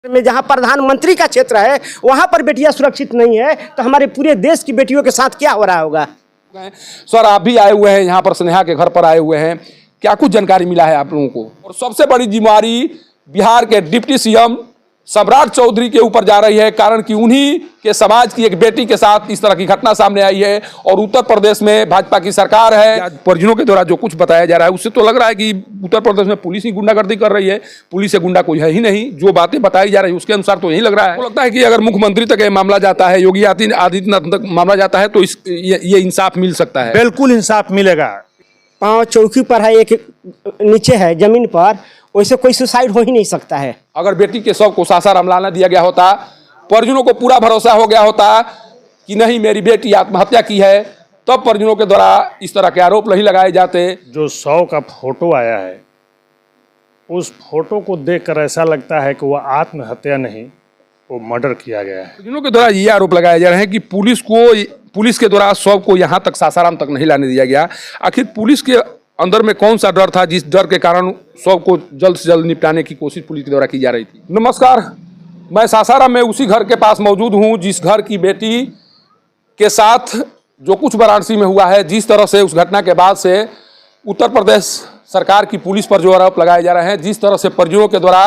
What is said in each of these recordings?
में जहां प्रधानमंत्री का क्षेत्र है वहां पर बेटियां सुरक्षित नहीं है तो हमारे पूरे देश की बेटियों के साथ क्या हो रहा होगा। सर, आप भी आए हुए हैं यहाँ पर, स्नेहा के घर पर आए हुए हैं, क्या कुछ जानकारी मिला है आप लोगों को? और सबसे बड़ी जिम्मेवारी बिहार के डिप्टी सीएम सम्राट चौधरी के ऊपर जा रही है, कारण कि उन्हीं के समाज की एक बेटी के साथ इस तरह की घटना सामने आई है और उत्तर प्रदेश में भाजपा की सरकार है। परिजनों के द्वारा जो कुछ बताया जा रहा है उससे तो लग रहा है कि उत्तर प्रदेश में पुलिस ही गुंडागर्दी कर रही है। पुलिस से गुंडा कोई है ही नहीं, जो बातें बताई जा रही है उसके अनुसार तो यही लग रहा है। तो लगता है कि अगर मुख्यमंत्री तक ये मामला जाता है, योगी आदित्यनाथ तक मामला जाता है तो ये इंसाफ मिल सकता है। बिल्कुल इंसाफ मिलेगा। पाँव चौकी पर है, एक नीचे है जमीन पर, वैसे कोई सुसाइड हो ही नहीं सकता है। अगर बेटी के शव को सासाराम लाना दिया गया होता, परिजनों को पूरा भरोसा हो गया होता कि नहीं मेरी बेटी आत्महत्या की है, तब परिजनों के द्वारा इस तरह के आरोप नहीं लगाए जाते। जो शव का फोटो आया है उस फोटो को देखकर ऐसा लगता है कि वह आत्महत्या नहीं, वो मर्डर किया गया है। परिजनों के द्वारा ये आरोप लगाए जा रहे हैं कि पुलिस के द्वारा शव को यहाँ तक सासाराम तक नहीं लाने दिया गया। आखिर पुलिस के अंदर में कौन सा डर था जिस डर के कारण शव को जल्द से जल्द निपटाने की कोशिश पुलिस के द्वारा की जा रही थी? नमस्कार, मैं सासाराम में उसी घर के पास मौजूद हूं जिस घर की बेटी के साथ जो कुछ वाराणसी में हुआ है। जिस तरह से उस घटना के बाद से उत्तर प्रदेश सरकार की पुलिस पर जो आरोप लगाए जा रहे हैं, जिस तरह से परिजनों के द्वारा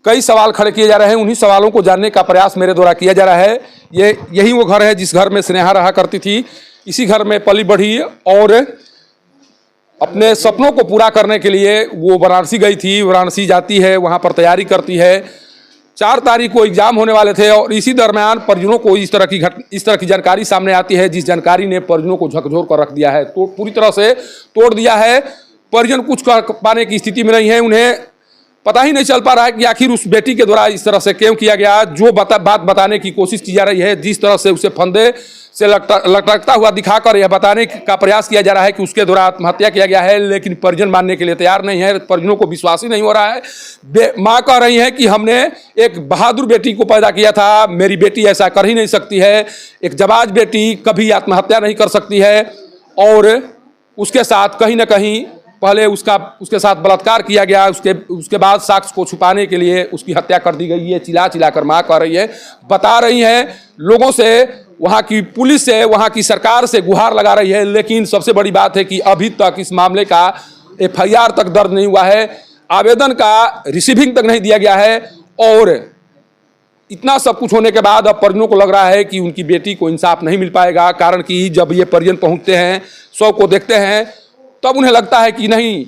कई सवाल खड़े किए जा रहे हैं, उन्हीं सवालों को जानने का प्रयास मेरे द्वारा किया जा रहा है। यही वो घर है जिस घर में स्नेहा रहा करती थी। इसी घर में पली बढ़ी और अपने सपनों को पूरा करने के लिए वो वाराणसी गई थी। वाराणसी जाती है, वहाँ पर तैयारी करती है। 4 तारीख को एग्जाम होने वाले थे और इसी दरमियान परिजनों को इस तरह की जानकारी सामने आती है, जिस जानकारी ने परिजनों को झकझोर कर रख दिया है, तो पूरी तरह से तोड़ दिया है। परिजन कुछ कर पाने की स्थिति में नहीं है, उन्हें पता ही नहीं चल पा रहा है कि आखिर उस बेटी के द्वारा इस तरह से क्यों किया गया। जो बात बताने की कोशिश की जा रही है, जिस तरह से उसे फंदे से लटकता हुआ दिखाकर यह बताने का प्रयास किया जा रहा है कि उसके द्वारा आत्महत्या किया गया है, लेकिन परिजन मानने के लिए तैयार नहीं है। परिजनों को विश्वास ही नहीं हो रहा है। माँ कह रही है कि हमने एक बहादुर बेटी को पैदा किया था, मेरी बेटी ऐसा कर ही नहीं सकती है। एक जाबाज बेटी कभी आत्महत्या नहीं कर सकती है और उसके साथ कहीं ना कहीं पहले उसके साथ बलात्कार किया गया, उसके बाद साक्ष्य को छुपाने के लिए उसकी हत्या कर दी गई है। चिल्ला कर माँ कह रही है, बता रही है लोगों से, वहाँ की पुलिस से, वहाँ की सरकार से गुहार लगा रही है। लेकिन सबसे बड़ी बात है कि अभी तक इस मामले का FIR तक दर्ज नहीं हुआ है, आवेदन का रिसीविंग तक नहीं दिया गया है। और इतना सब कुछ होने के बाद अब परिजनों को लग रहा है कि उनकी बेटी को इंसाफ नहीं मिल पाएगा, कारण कि जब ये परिजन पहुँचते हैं, शव को देखते हैं, तब उन्हें लगता है कि नहीं,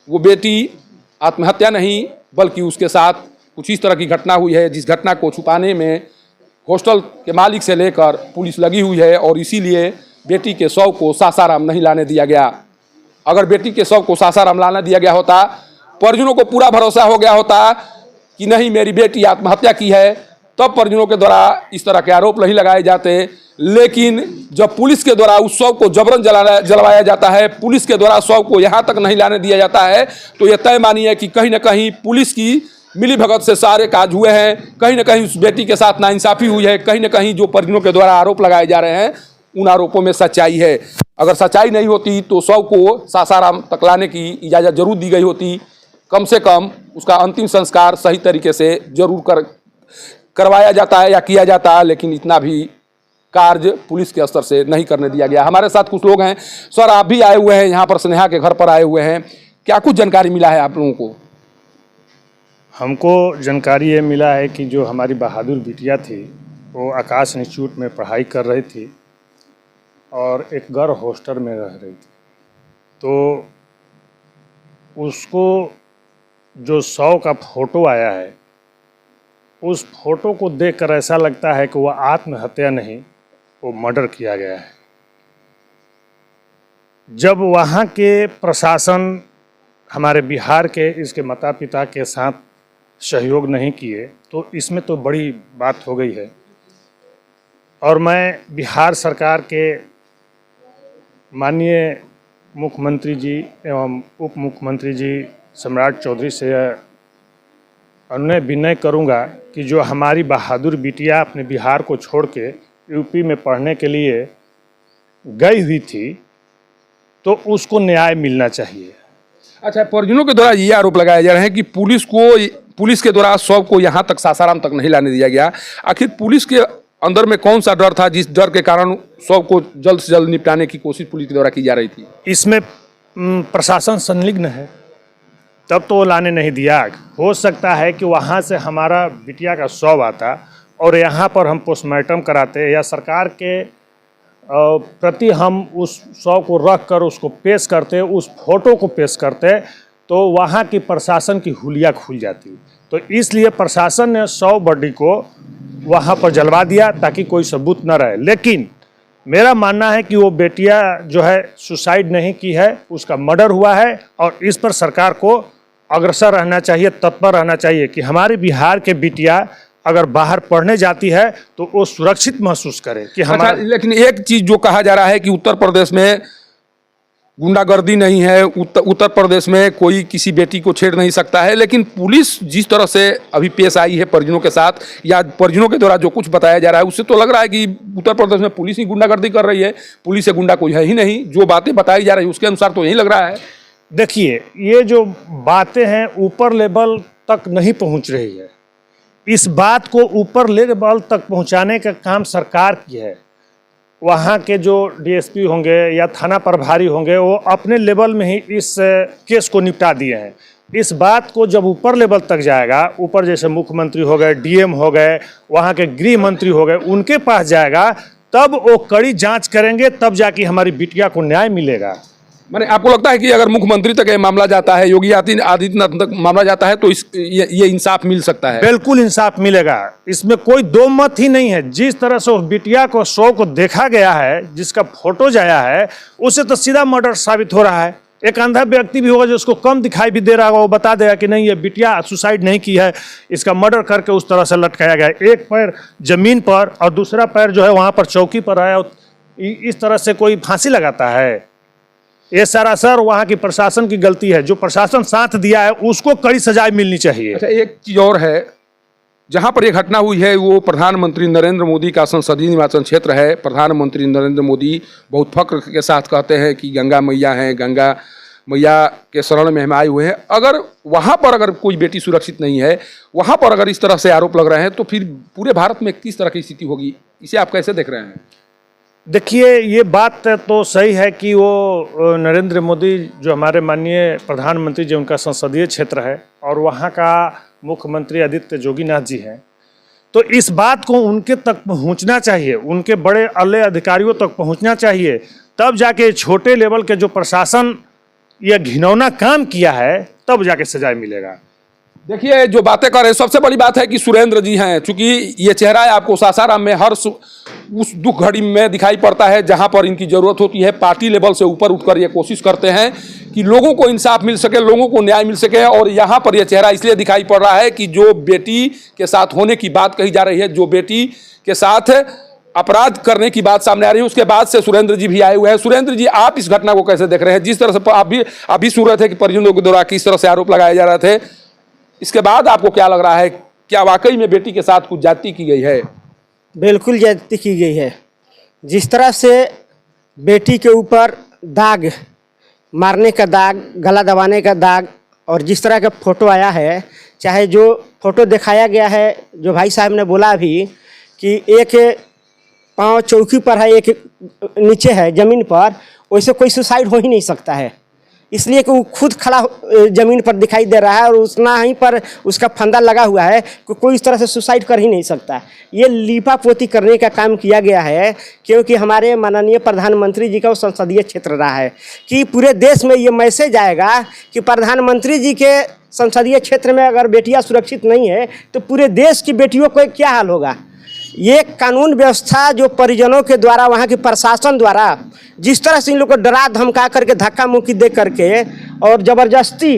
वो बेटी आत्महत्या नहीं बल्कि उसके साथ कुछ इस तरह की घटना हुई है, जिस घटना को छुपाने में हॉस्टल के मालिक से लेकर पुलिस लगी हुई है और इसीलिए बेटी के शव को सासाराम नहीं लाने दिया गया। अगर बेटी के शव को सासाराम लाने दिया गया होता, परिजनों को पूरा भरोसा हो गया होता कि नहीं मेरी बेटी आत्महत्या की है, तब परिजनों के द्वारा इस तरह के आरोप नहीं लगाए जाते। लेकिन जब पुलिस के द्वारा उस शव को जबरन जलवाया जाता है, पुलिस के द्वारा शव को यहाँ तक नहीं लाने दिया जाता है, तो यह तय मानिए कि कहीं ना कहीं पुलिस की मिली भगत से सारे काज हुए हैं। कहीं ना कहीं उस बेटी के साथ नाइंसाफ़ी हुई है। कहीं ना कहीं जो परिजनों के द्वारा आरोप लगाए जा रहे हैं उन आरोपों में सच्चाई है। अगर सच्चाई नहीं होती तो शव को सासाराम तक लाने की इजाज़त जरूर दी गई होती। कम से कम उसका अंतिम संस्कार सही तरीके से जरूर करवाया जाता है या किया जाता है, लेकिन इतना भी कार्य पुलिस के स्तर से नहीं करने दिया गया। हमारे साथ कुछ लोग हैं। सर, आप भी आए हुए हैं यहाँ पर, स्नेहा के घर पर आए हुए हैं, क्या कुछ जानकारी मिला है आप लोगों को? हमको जानकारी ये मिला है कि जो हमारी बहादुर बिटिया थी वो आकाश इंस्टीट्यूट में पढ़ाई कर रही थी और एक गर्ल हॉस्टल में रह रही थी। तो उसको जो शव का फोटो आया है उस फोटो को देखकर ऐसा लगता है कि वह आत्महत्या नहीं, वो मर्डर किया गया है। जब वहाँ के प्रशासन हमारे बिहार के इसके माता पिता के साथ सहयोग नहीं किए तो इसमें तो बड़ी बात हो गई है। और मैं बिहार सरकार के माननीय मुख्यमंत्री जी एवं उप मुख्यमंत्री जी सम्राट चौधरी से अनुनय विनय करूंगा कि जो हमारी बहादुर बिटिया अपने बिहार को छोड़ के यूपी में पढ़ने के लिए गई हुई थी, तो उसको न्याय मिलना चाहिए। अच्छा, परिजनों के द्वारा ये आरोप लगाए जा रहे हैं कि पुलिस के द्वारा शव को यहाँ तक सासाराम तक नहीं लाने दिया गया। आखिर पुलिस के अंदर में कौन सा डर था जिस डर के कारण शव को जल्द से जल्द निपटाने की कोशिश पुलिस के द्वारा की जा रही थी? इसमें प्रशासन संलिग्न है, तब तो वो लाने नहीं दिया। हो सकता है कि वहाँ से हमारा बिटिया का शव आता और यहाँ पर हम पोस्टमार्टम कराते या सरकार के प्रति हम उस शव को रख कर उसको पेश करते, उस फोटो को पेश करते, तो वहाँ की प्रशासन की हुलिया खुल जाती। तो इसलिए प्रशासन ने शव बॉडी को वहाँ पर जलवा दिया ताकि कोई सबूत न रहे। लेकिन मेरा मानना है कि वो बेटिया जो है सुसाइड नहीं की है, उसका मर्डर हुआ है और इस पर सरकार को अग्रसर रहना चाहिए, तत्पर रहना चाहिए कि हमारे बिहार के बिटिया अगर बाहर पढ़ने जाती है तो वो सुरक्षित महसूस करे कि हमारा। लेकिन एक चीज जो कहा जा रहा है कि उत्तर प्रदेश में गुंडागर्दी नहीं है, उत्तर प्रदेश में कोई किसी बेटी को छेड़ नहीं सकता है, लेकिन पुलिस जिस तरह से अभी पेश आई है परिजनों के साथ या परिजनों के द्वारा जो कुछ बताया जा रहा है उससे तो लग रहा है कि उत्तर प्रदेश में पुलिस ही गुंडागर्दी कर रही है। पुलिस से गुंडा कोई है ही नहीं, जो बातें बताई जा रही है उसके अनुसार तो यही लग रहा है। देखिए, ये जो बातें हैं ऊपर लेवल तक नहीं पहुंच रही है। इस बात को ऊपर लेवल तक पहुंचाने का काम सरकार की है। वहाँ के जो डीएसपी होंगे या थाना प्रभारी होंगे वो अपने लेवल में ही इस केस को निपटा दिए हैं। इस बात को जब ऊपर लेवल तक जाएगा, ऊपर जैसे मुख्यमंत्री हो गए, डीएम हो गए, वहाँ के गृह मंत्री हो गए, उनके पास जाएगा, तब वो कड़ी जांच करेंगे, तब जाके हमारी बिटिया को न्याय मिलेगा। मैंने आपको लगता है कि अगर मुख्यमंत्री तक ये मामला जाता है, योगी आदित्यनाथ तक मामला जाता है, तो ये इंसाफ मिल सकता है? बिल्कुल इंसाफ मिलेगा, इसमें कोई दो मत ही नहीं है। जिस तरह से उस बिटिया को शव को देखा गया है, जिसका फोटो आया है, उससे तो सीधा मर्डर साबित हो रहा है। एक अंधा व्यक्ति भी होगा जो उसको कम दिखाई भी दे रहा होगा, वो बता देगा कि नहीं, ये बिटिया सुसाइड नहीं की है, इसका मर्डर करके उस तरह से लटकाया गया है। एक पैर जमीन पर और दूसरा पैर जो है वहाँ पर चौकी पर आया, इस तरह से कोई फांसी लगाता है? ये सरासर वहाँ की प्रशासन की गलती है। जो प्रशासन साथ दिया है उसको कड़ी सजाएं मिलनी चाहिए। अच्छा, एक चीज और है, जहाँ पर ये घटना हुई है वो प्रधानमंत्री नरेंद्र मोदी का संसदीय निर्वाचन क्षेत्र है। प्रधानमंत्री नरेंद्र मोदी बहुत फख्र के साथ कहते हैं कि गंगा मैया हैं, गंगा मैया के शरण में हम आए हुए हैं। अगर वहाँ पर अगर कोई बेटी सुरक्षित नहीं है, वहाँ पर अगर इस तरह से आरोप लग रहे हैं, तो फिर पूरे भारत में किस तरह की स्थिति होगी? इसे आप कैसे देख रहे हैं? देखिए, ये बात तो सही है कि वो नरेंद्र मोदी जो हमारे माननीय प्रधानमंत्री जी, उनका संसदीय क्षेत्र है और वहाँ का मुख्यमंत्री आदित्य जोगीनाथ जी हैं, तो इस बात को उनके तक पहुँचना चाहिए, उनके बड़े अल्ले अधिकारियों तक पहुँचना चाहिए, तब जाके छोटे लेवल के जो प्रशासन यह घिनौना काम किया है तब जाके सजाए मिलेगा। देखिए, जो बातें कर रहे हैं, सबसे बड़ी बात है कि सुरेंद्र जी हैं। चूंकि ये चेहरा है आपको सासाराम में हर उस दुख घड़ी में दिखाई पड़ता है जहां पर इनकी ज़रूरत होती है। पार्टी लेवल से ऊपर उठकर ये कोशिश करते हैं कि लोगों को इंसाफ मिल सके, लोगों को न्याय मिल सके। और यहाँ पर यह चेहरा इसलिए दिखाई पड़ रहा है कि जो बेटी के साथ होने की बात कही जा रही है, जो बेटी के साथ अपराध करने की बात सामने आ रही है, उसके बाद से सुरेंद्र जी भी आए हुए हैं। सुरेंद्र जी, आप इस घटना को कैसे देख रहे हैं? जिस तरह से आप भी अभी सुन रहे थे कि परिजनों के द्वारा किस तरह से आरोप लगाए जा रहे थे, इसके बाद आपको क्या लग रहा है? क्या वाकई में बेटी के साथ कुछ ज्यादती की गई है? बिल्कुल ज्यादती की गई है। जिस तरह से बेटी के ऊपर दाग, मारने का दाग, गला दबाने का दाग, और जिस तरह का फोटो आया है, चाहे जो फोटो दिखाया गया है, जो भाई साहब ने बोला अभी कि एक पाँव चौकी पर है, एक नीचे है ज़मीन पर, वैसे कोई सुसाइड हो ही नहीं सकता है। इसलिए कि वो खुद खड़ा ज़मीन पर दिखाई दे रहा है और उतना ही पर उसका फंदा लगा हुआ है कि कोई इस तरह से सुसाइड कर ही नहीं सकता। ये लीपा पोती करने का काम किया गया है, क्योंकि हमारे माननीय प्रधानमंत्री जी का वो संसदीय क्षेत्र रहा है कि पूरे देश में ये मैसेज आएगा कि प्रधानमंत्री जी के संसदीय क्षेत्र में अगर बेटियां सुरक्षित नहीं है तो पूरे देश की बेटियों को क्या हाल होगा। ये कानून व्यवस्था जो परिजनों के द्वारा, वहाँ के प्रशासन द्वारा जिस तरह से इन लोग को डरा धमका करके, धक्का मुक्की दे करके और ज़बरदस्ती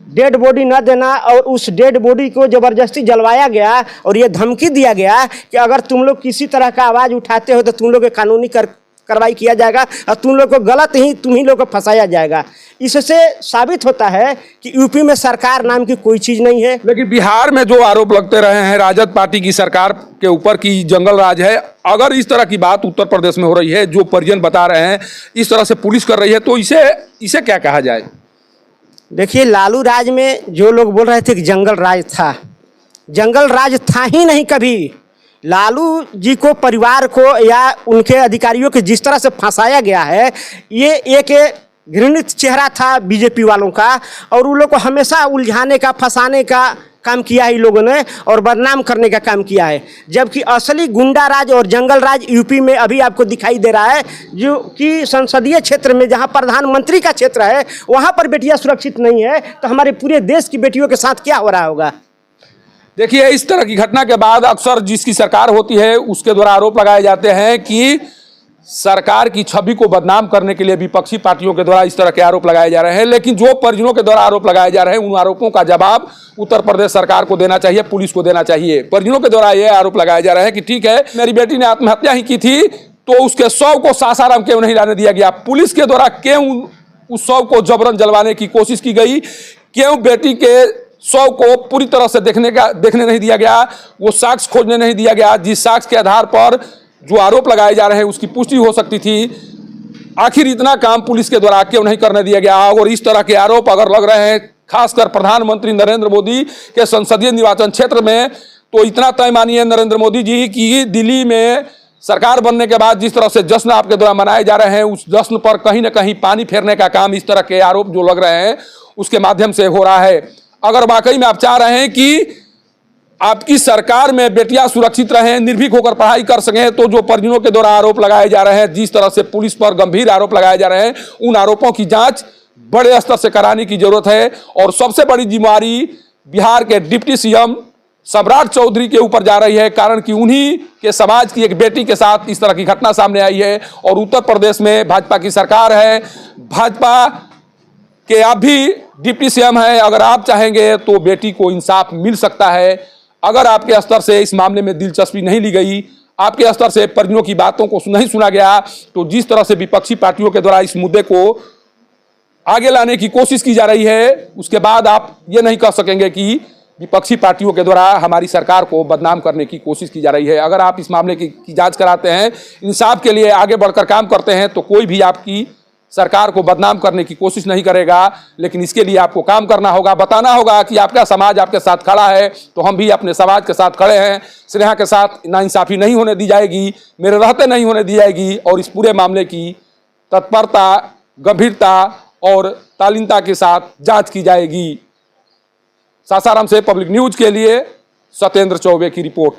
डेड बॉडी न देना, और उस डेड बॉडी को ज़बरदस्ती जलवाया गया और ये धमकी दिया गया कि अगर तुम लोग किसी तरह का आवाज़ उठाते हो तो तुम लोग कानूनी कार्रवाई किया जाएगा और तुम लोग को गलत ही तुम ही लोग को फंसाया जाएगा। इससे साबित होता है कि यूपी में सरकार नाम की कोई चीज़ नहीं है। लेकिन बिहार में जो आरोप लगते रहे हैं राजद पार्टी की सरकार के ऊपर की जंगल राज है, अगर इस तरह की बात उत्तर प्रदेश में हो रही है, जो परिजन बता रहे हैं, इस तरह से पुलिस कर रही है, तो इसे क्या कहा जाए? देखिए, लालू राज में जो लोग बोल रहे थे कि जंगल राज था, जंगल राज था ही नहीं कभी। लालू जी को, परिवार को या उनके अधिकारियों को जिस तरह से फंसाया गया है, ये एक घृणित चेहरा था बीजेपी वालों का, और उन लोग को हमेशा उलझाने का, फंसाने का काम किया है इन लोगों ने, और बदनाम करने का काम किया है। जबकि असली गुंडा राज और जंगल राज यूपी में अभी आपको दिखाई दे रहा है, जो कि संसदीय क्षेत्र में, जहां प्रधानमंत्री का क्षेत्र है, वहां पर बेटियां सुरक्षित नहीं है, तो हमारे पूरे देश की बेटियों के साथ क्या हो रहा होगा। देखिए, इस तरह की घटना के बाद अक्सर जिसकी सरकार होती है उसके द्वारा आरोप लगाए जाते हैं कि सरकार की छवि को बदनाम करने के लिए विपक्षी पार्टियों के द्वारा इस तरह के आरोप लगाए जा रहे हैं। लेकिन जो परिजनों के द्वारा आरोप लगाए जा रहे हैं, उन आरोपों का जवाब उत्तर प्रदेश सरकार को देना चाहिए, पुलिस को देना चाहिए। परिजनों के द्वारा यह आरोप लगाए जा रहे हैं कि ठीक है, मेरी बेटी ने आत्महत्या ही की थी, तो उसके शव को सासाराम क्यों नहीं लाने दिया गया? पुलिस के द्वारा क्यों उस शव को जबरन जलवाने की कोशिश की गई? क्यों बेटी के शव को पूरी तरह से देखने नहीं दिया गया? वो साक्ष्य खोजने नहीं दिया गया, जिस साक्ष्य के आधार पर जो आरोप लगाए जा रहे हैं उसकी पुष्टि हो सकती थी। आखिर इतना काम पुलिस के द्वारा क्यों नहीं करने दिया गया? और इस तरह के आरोप अगर लग रहे हैं खासकर प्रधानमंत्री नरेंद्र मोदी के संसदीय निर्वाचन क्षेत्र में, तो इतना तय मानिए नरेंद्र मोदी जी कि दिल्ली में सरकार बनने के बाद जिस तरह से जश्न आपके द्वारा मनाए जा रहे हैं, उस जश्न पर कहीं ना कहीं पानी फेरने का काम इस तरह के आरोप जो लग रहे हैं उसके माध्यम से हो रहा है। अगर वाकई में आप चाह रहे हैं कि आपकी सरकार में बेटियां सुरक्षित रहें, निर्भीक होकर पढ़ाई कर सकें, तो जो परिजनों के द्वारा आरोप लगाए जा रहे हैं, जिस तरह से पुलिस पर गंभीर आरोप लगाए जा रहे हैं, उन आरोपों की जांच बड़े स्तर से कराने की जरूरत है। और सबसे बड़ी जिम्मेवारी बिहार के डिप्टी सीएम सम्राट चौधरी के ऊपर जा रही है, कारण कि उन्हीं के समाज की एक बेटी के साथ इस तरह की घटना सामने आई है। और उत्तर प्रदेश में भाजपा की सरकार है, भाजपा के आप भी डिप्टी सीएम हैं। अगर आप चाहेंगे तो बेटी को इंसाफ मिल सकता है। अगर आपके स्तर से इस मामले में दिलचस्पी नहीं ली गई, आपके स्तर से परिजनों की बातों को नहीं सुना गया, तो जिस तरह से विपक्षी पार्टियों के द्वारा इस मुद्दे को आगे लाने की कोशिश की जा रही है, उसके बाद आप ये नहीं कह सकेंगे कि विपक्षी पार्टियों के द्वारा हमारी सरकार को बदनाम करने की कोशिश की जा रही है। अगर आप इस मामले की जांच कराते हैं, इंसाफ के लिए आगे बढ़कर काम करते हैं, तो कोई भी आपकी सरकार को बदनाम करने की कोशिश नहीं करेगा। लेकिन इसके लिए आपको काम करना होगा, बताना होगा कि आपका समाज आपके साथ खड़ा है, तो हम भी अपने समाज के साथ खड़े हैं। स्नेहा के साथ नाइंसाफी नहीं होने दी जाएगी, मेरे रहते नहीं होने दी जाएगी, और इस पूरे मामले की तत्परता, गंभीरता और तालीमता के साथ जांच की जाएगी। सासाराम से पब्लिक न्यूज के लिए सत्येंद्र चौबे की रिपोर्ट।